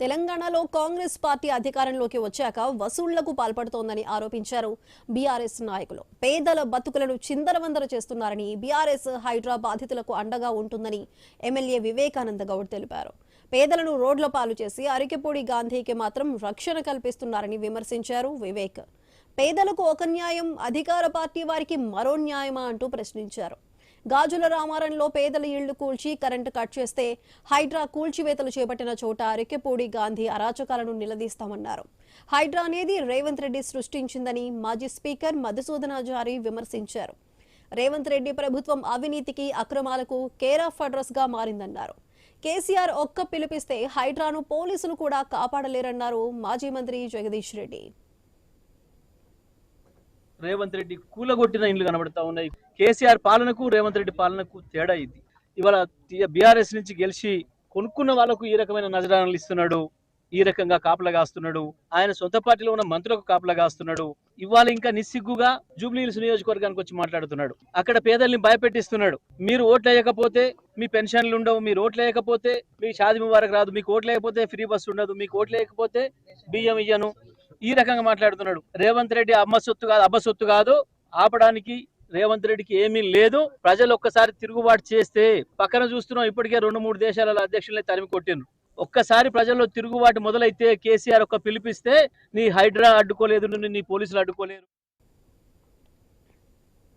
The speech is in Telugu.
తెలంగాణలో కాంగ్రెస్ పార్టీ అధికారంలోకి వచ్చాక వసూళ్లకు పాల్పడుతోందని ఆరోపించారు బీఆర్ఎస్ నాయకులు. పేదల బతుకులను చిందరవందర చేస్తున్నారని, బీఆర్ఎస్ హైడ్రా బాధితులకు అండగా ఉంటుందని ఎమ్మెల్యే వివేకానంద గౌడ్ తెలిపారు. పేదలను రోడ్ల పాలు చేసి అరికెపూడి గాంధీకి మాత్రం రక్షణ కల్పిస్తున్నారని విమర్శించారు వివేక్. పేదలకు ఒక న్యాయం, అధికార పార్టీ వారికి మరో న్యాయమా అంటూ ప్రశ్నించారు. గాజుల రామారంలో పేదల ఇళ్లు కూల్చి కరెంటు కట్ చేస్తే హైడ్రా కూల్చివేతలు చేపట్టిన చోట అరికెపూడి గాంధీ అరాచకాలను నిలదీస్తామన్నారు. హైడ్రా అనేది రేవంత్ రెడ్డి సృష్టించిందని మాజీ స్పీకర్ మధుసూదనాచారి విమర్శించారు. రేవంత్ రెడ్డి ప్రభుత్వం అవినీతికి, అక్రమాలకు కేర్ ఆఫ్ అడ్రస్ గా మారిందన్నారు. కేసీఆర్ ఒక్క పిలిపిస్తే హైడ్రాను పోలీసులు కూడా కాపాడలేరన్నారు మాజీ మంత్రి జగదీష్ రెడ్డి. రేవంత్ రెడ్డి కూలగొట్టిన ఇండ్లు కనబడతా ఉన్నాయి. కేసీఆర్ పాలనకు రేవంత్ రెడ్డి పాలనకు తేడా ఇది. ఇవాళ బీఆర్ఎస్ నుంచి గెలిచి కొనుక్కున్న వాళ్ళకు ఈ రకమైన నజరానాలు ఇస్తున్నాడు, ఈ రకంగా కాపలా కాస్తున్నాడు. ఆయన సొంత పార్టీలో ఉన్న మంత్రులకు కాపలా కాస్తున్నాడు. ఇవాళ ఇంకా నిస్సిగ్గుగా జూబ్లీహిల్స్ నియోజకవర్గానికి వచ్చి మాట్లాడుతున్నాడు. అక్కడ పేదల్ని భయపెట్టిస్తున్నాడు. మీరు ఓట్లు వేయకపోతే మీ పెన్షన్లు ఉండవు, మీరు ఓట్లు వేయకపోతే మీ షాదీ ముబారక్ రాదు, మీకు ఓట్లు వేయకపోతే ఫ్రీ బస్సు ఉండదు, మీకు ఓట్లు వేయకపోతే బియ్యం ఇయ్యను, ఈ రకంగా మాట్లాడుతున్నాడు. రేవంత్ రెడ్డి అబ్బసొత్తు కాదు, ఆపడానికి రేవంత్ రెడ్డికి ఏమీ లేదు. ప్రజలు ఒక్కసారి తిరుగుబాటు చేస్తే, పక్కన చూస్తున్నాం ఇప్పటికే 2-3 దేశాల అధ్యక్షుల్ని తరిమి కొట్టిండ్రు. ఒక్కసారి ప్రజల్లో తిరుగుబాటు మొదలైతే కేసీఆర్ ఒక్క పిలిపిస్తే నీ హైడ్రా అడ్డుకోలేదు, నీ పోలీసులు అడ్డుకోలేరు.